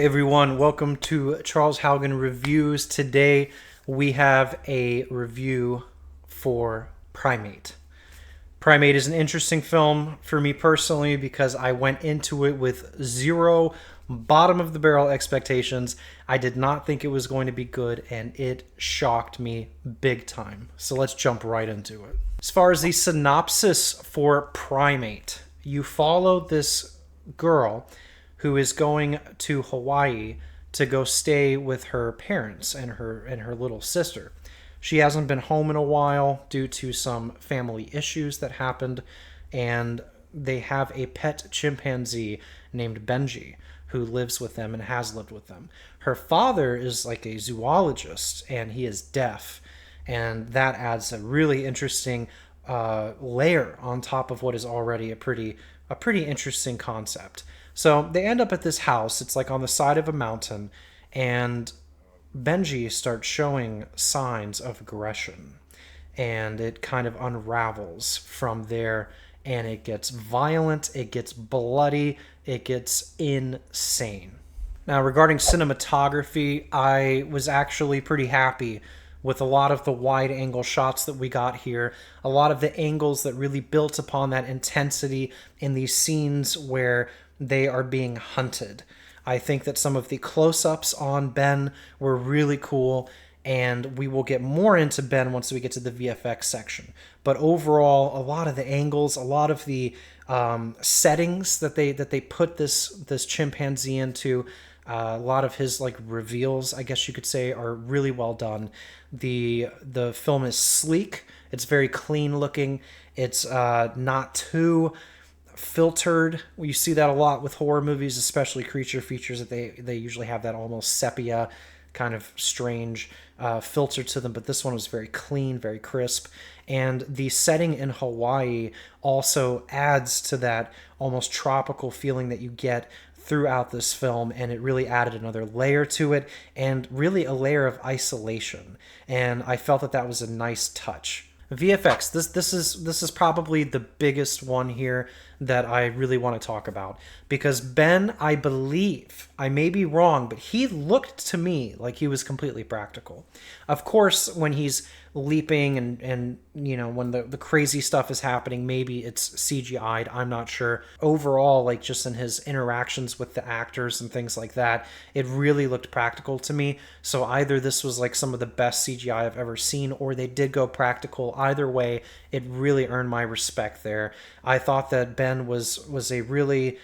everyone, welcome to Charles Haugen Reviews. Today we have a review for Primate. Primate is an interesting film for me personally because I went into it with zero bottom of the barrel expectations. I did not think it was going to be good, and it shocked me big time. So let's jump right into it. As far as the synopsis for Primate, you follow this girl who is going to Hawaii to go stay with her parents and her little sister. She hasn't been home in a while due to some family issues that happened, and they have a pet chimpanzee named Benji who lives with them and has lived with them. Her father is like a zoologist, and he is deaf, and that adds a really interesting layer on top of what is already a pretty interesting concept. So they end up at this house. It's like on the side of a mountain, and Benji starts showing signs of aggression, and it kind of unravels from there, and it gets violent, it gets bloody, it gets insane. Now, regarding cinematography, I was actually pretty happy with a lot of the wide angle shots that we got here, a lot of the angles that really built upon that intensity in these scenes where they are being hunted. I think that some of the close-ups on Ben were really cool, and we will get more into Ben once we get to the VFX section. But overall, a lot of the angles, a lot of the settings that they put this chimpanzee into, a lot of his like reveals, I guess you could say, are really well done. The film is sleek. It's very clean looking. It's not too filtered. You see that a lot with horror movies, especially creature features, that they usually have that almost sepia kind of strange filter to them, but this one was very clean, very crisp, and the setting in Hawaii also adds to that almost tropical feeling that you get throughout this film, and it really added another layer to it, and really a layer of isolation, and I felt that was a nice touch. VFX, this is probably the biggest one here that I really want to talk about, because Ben, I believe, I may be wrong, but he looked to me like he was completely practical. Of course, when he's leaping and you know, when the crazy stuff is happening, maybe it's CGI'd, I'm not sure. Overall, like just in his interactions with the actors and things like that, it really looked practical to me. So either this was like some of the best CGI I've ever seen, or they did go practical. Either way, it really earned my respect there. I thought that Ben was a really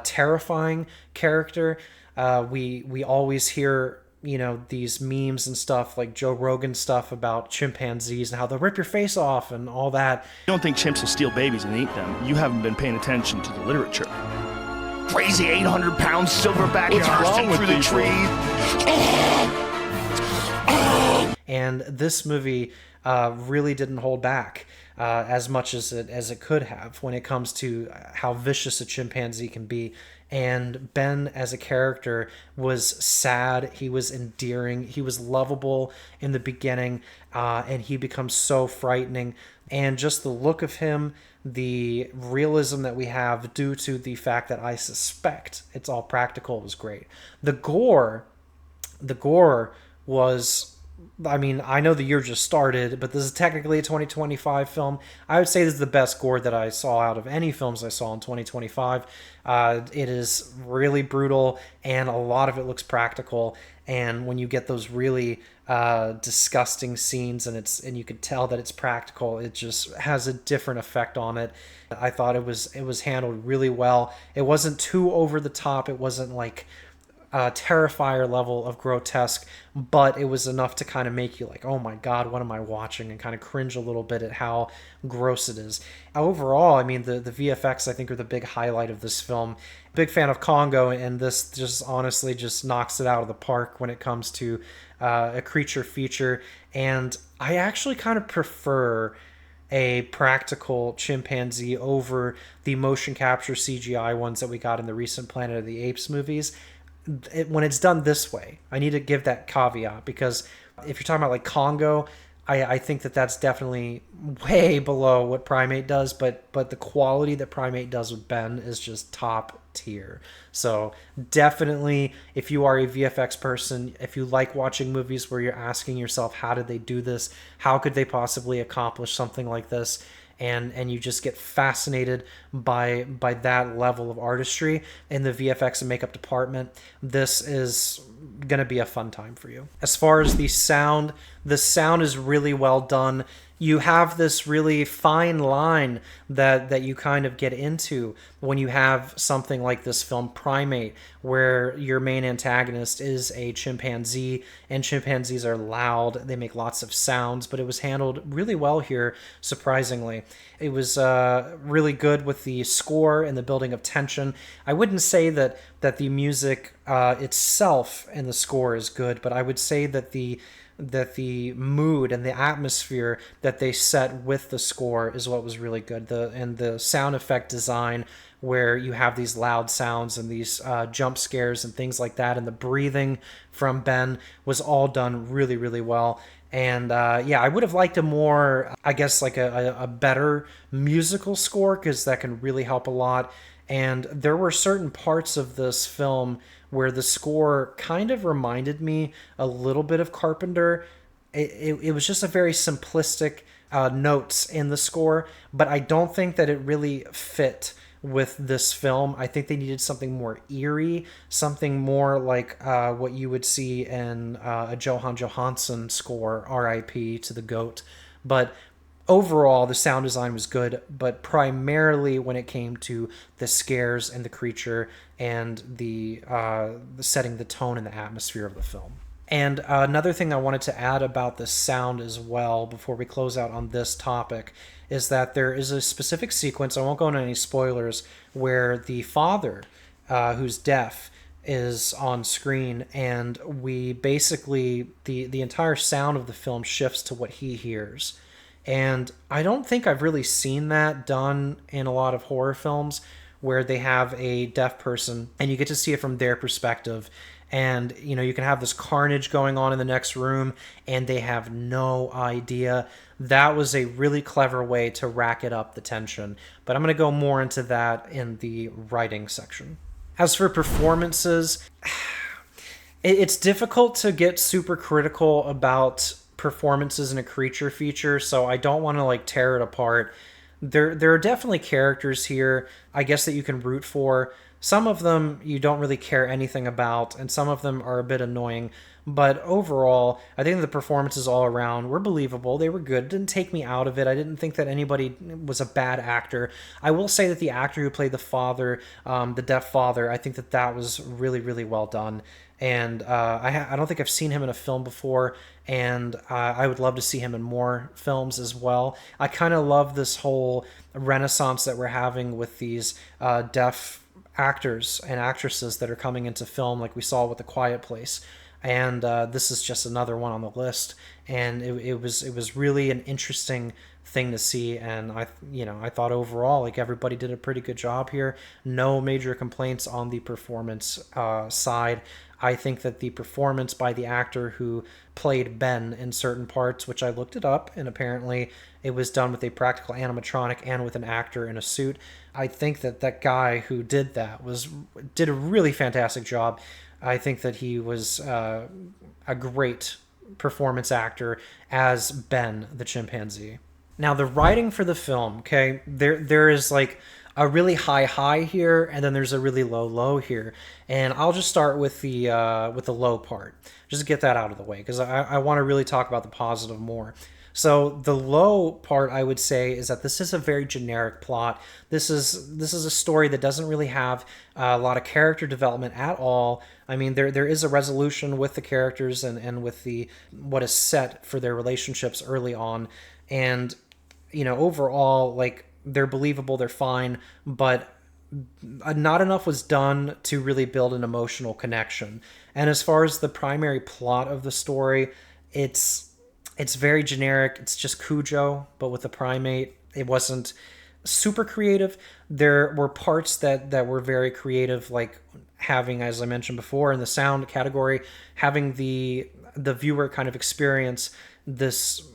terrifying character. We always hear, you know, these memes and stuff like Joe Rogan stuff about chimpanzees and how they'll rip your face off and all that. You don't think chimps will steal babies and eat them. You haven't been paying attention to the literature. Crazy 800-pound silverback bursting through the trees. And this movie really didn't hold back as much as it could have when it comes to how vicious a chimpanzee can be. And Ben as a character was sad, he was endearing, he was lovable in the beginning, and he becomes so frightening. And just the look of him, the realism that we have due to the fact that I suspect it's all practical, was great. The gore was, I mean, I know the year just started, but this is technically a 2025 film. I would say this is the best gore that I saw out of any films I saw in 2025. It is really brutal, and a lot of it looks practical. And when you get those really disgusting scenes, and you could tell that it's practical, it just has a different effect on it. I thought it was handled really well. It wasn't too over the top. It wasn't like Terrifier level of grotesque, but it was enough to kind of make you like, oh my god, what am I watching, and kind of cringe a little bit at how gross it is. Overall, I mean, the VFX I think are the big highlight of this film. Big fan of Congo, and this just honestly just knocks it out of the park when it comes to a creature feature. And I actually kind of prefer a practical chimpanzee over the motion capture CGI ones that we got in the recent Planet of the Apes movies. When it's done this way, I need to give that caveat, because if you're talking about like Congo, I think that that's definitely way below what Primate does, but the quality that Primate does with Ben is just top tier. So definitely, if you are a VFX person, if you like watching movies where you're asking yourself, how did they do this? How could they possibly accomplish something like this? And you just get fascinated by that level of artistry in the VFX and makeup department, this is going to be a fun time for you. As far as the sound is really well done. You have this really fine line that you kind of get into when you have something like this film Primate, where your main antagonist is a chimpanzee, and chimpanzees are loud. They make lots of sounds, but it was handled really well here, surprisingly. It was really good with the score and the building of tension. I wouldn't say that the music itself and the score is good, but I would say that the mood and the atmosphere that they set with the score is what was really good. And the sound effect design, where you have these loud sounds and these jump scares and things like that, and the breathing from Ben was all done really, really well. And yeah, I would have liked a more, I guess, like a better musical score, because that can really help a lot. And there were certain parts of this film where the score kind of reminded me a little bit of Carpenter. It was just a very simplistic notes in the score, but I don't think that it really fit with this film. I think they needed something more eerie, something more like what you would see in a Johan Johansson score, R.I.P. to the GOAT. But overall, the sound design was good, but primarily when it came to the scares and the creature and the setting the tone and the atmosphere of the film. And another thing I wanted to add about the sound as well, before we close out on this topic, is that there is a specific sequence, I won't go into any spoilers, where the father, who's deaf, is on screen, and we basically, the entire sound of the film shifts to what he hears. And I don't think I've really seen that done in a lot of horror films, where they have a deaf person and you get to see it from their perspective. And, you know, you can have this carnage going on in the next room and they have no idea. That was a really clever way to rack it up, the tension. But I'm going to go more into that in the writing section. As for performances, it's difficult to get super critical about performances in a creature feature, so I don't want to like tear it apart. There are definitely characters here, I guess, that you can root for. Some of them you don't really care anything about, and some of them are a bit annoying. But overall, I think the performances all around were believable. They were good. It didn't take me out of it. I didn't think that anybody was a bad actor. I will say that the actor who played the father, the deaf father, I think that was really, really well done. And I don't think I've seen him in a film before, and I would love to see him in more films as well. I kind of love this whole renaissance that we're having with these deaf actors and actresses that are coming into film, like we saw with The Quiet Place. And this is just another one on the list, and it was really an interesting thing to see. And I thought overall, like, everybody did a pretty good job here. No major complaints on the performance side. I think that the performance by the actor who played Ben in certain parts, which I looked it up, and apparently it was done with a practical animatronic and with an actor in a suit. I think that guy who did that did a really fantastic job. I think that he was a great performance actor as Ben the chimpanzee. Now, the writing for the film, okay, there is like a really high here, and then there's a really low here. And I'll just start with the low part, just to get that out of the way, because I want to really talk about the positive more. So the low part, I would say, is that this is a very generic plot. This is a story that doesn't really have a lot of character development at all. I mean, there is a resolution with the characters and with what is set for their relationships early on. And, overall, like, they're believable, they're fine, but not enough was done to really build an emotional connection. And as far as the primary plot of the story, it's very generic. It's just Cujo, but with a primate. It wasn't super creative. There were parts that were very creative, like having, as I mentioned before, in the sound category, having the viewer kind of experience this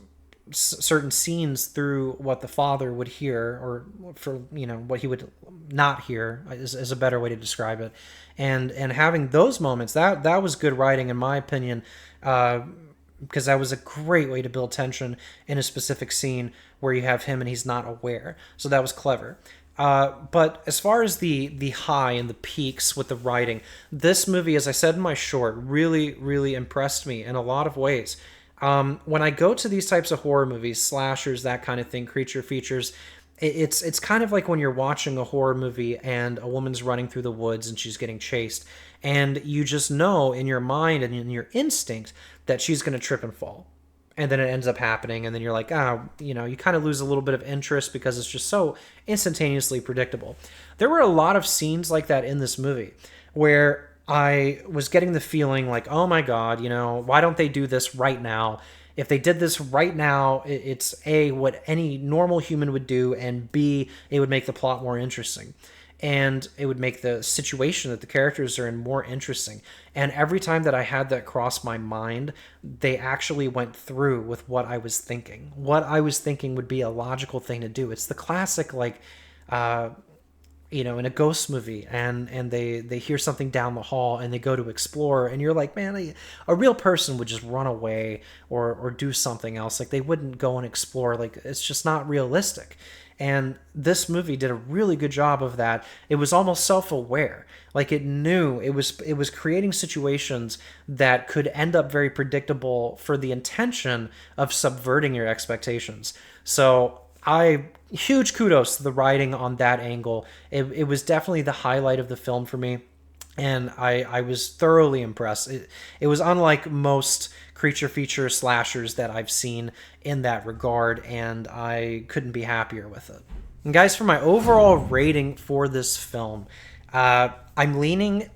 certain scenes through what the father would hear, or for what he would not hear is a better way to describe it. And having those moments, that was good writing in my opinion, because that was a great way to build tension in a specific scene where you have him and he's not aware. So that was clever. But as far as the high and the peaks with the writing, this movie, as I said in my short, really, really impressed me in a lot of ways. When I go to these types of horror movies, slashers, that kind of thing, creature features, it's kind of like when you're watching a horror movie and a woman's running through the woods and she's getting chased, and you just know in your mind and in your instinct that she's going to trip and fall. And then it ends up happening, and then you're like, you kind of lose a little bit of interest because it's just so instantaneously predictable. There were a lot of scenes like that in this movie where I was getting the feeling like, oh my God, why don't they do this right now? If they did this right now, it's A, what any normal human would do, and B, it would make the plot more interesting. And it would make the situation that the characters are in more interesting. And every time that I had that cross my mind, they actually went through with what I was thinking. What I was thinking would be a logical thing to do. It's the classic, like, in a ghost movie, and they hear something down the hall and they go to explore, and you're like, man, a real person would just run away or do something else. Like, they wouldn't go and explore. Like, it's just not realistic. And this movie did a really good job of that. It was almost self-aware. Like, it knew it was creating situations that could end up very predictable for the intention of subverting your expectations. So huge kudos to the writing on that angle. It was definitely the highlight of the film for me, and I was thoroughly impressed. It was unlike most creature feature slashers that I've seen in that regard, and I couldn't be happier with it. And guys, for my overall rating for this film, I'm leaning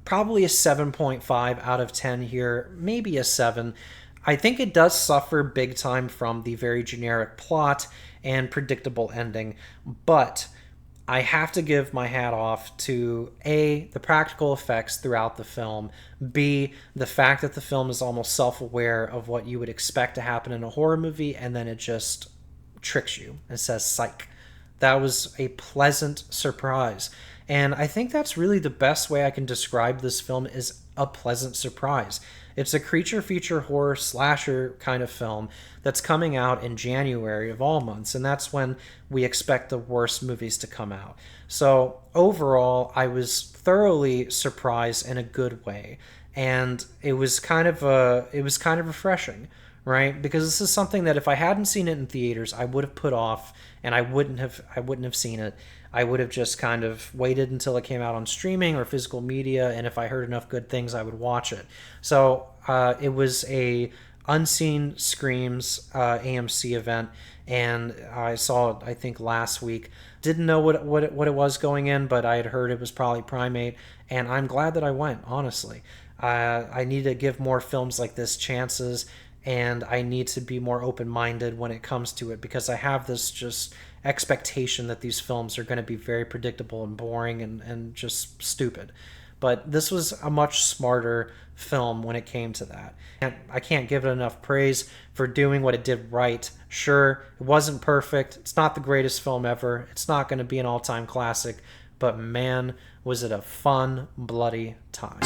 probably a 7.5 out of 10 here, maybe a 7. I think it does suffer big time from the very generic plot and predictable ending, but I have to give my hat off to A, the practical effects throughout the film, B, the fact that the film is almost self-aware of what you would expect to happen in a horror movie, and then it just tricks you and says psych. That was a pleasant surprise. And I think that's really the best way I can describe this film, is a pleasant surprise. It's a creature feature horror slasher kind of film that's coming out in January of all months, and that's when we expect the worst movies to come out. So overall, I was thoroughly surprised in a good way, and it was kind of refreshing, right? Because this is something that if I hadn't seen it in theaters, I would have put off, and I wouldn't have seen it. I would have just kind of waited until it came out on streaming or physical media, and if I heard enough good things, I would watch it. So it was a Unseen Screams AMC event, and I saw it, I think, last week. Didn't know what it was going in, but I had heard it was probably Primate, and I'm glad that I went, honestly. I need to give more films like this chances, and I need to be more open-minded when it comes to it, because I have this just expectation that these films are going to be very predictable and boring and just stupid. But this was a much smarter film when it came to that. And I can't give it enough praise for doing what it did right. Sure, it wasn't perfect. It's not the greatest film ever. It's not going to be an all-time classic. But man, was it a fun, bloody time.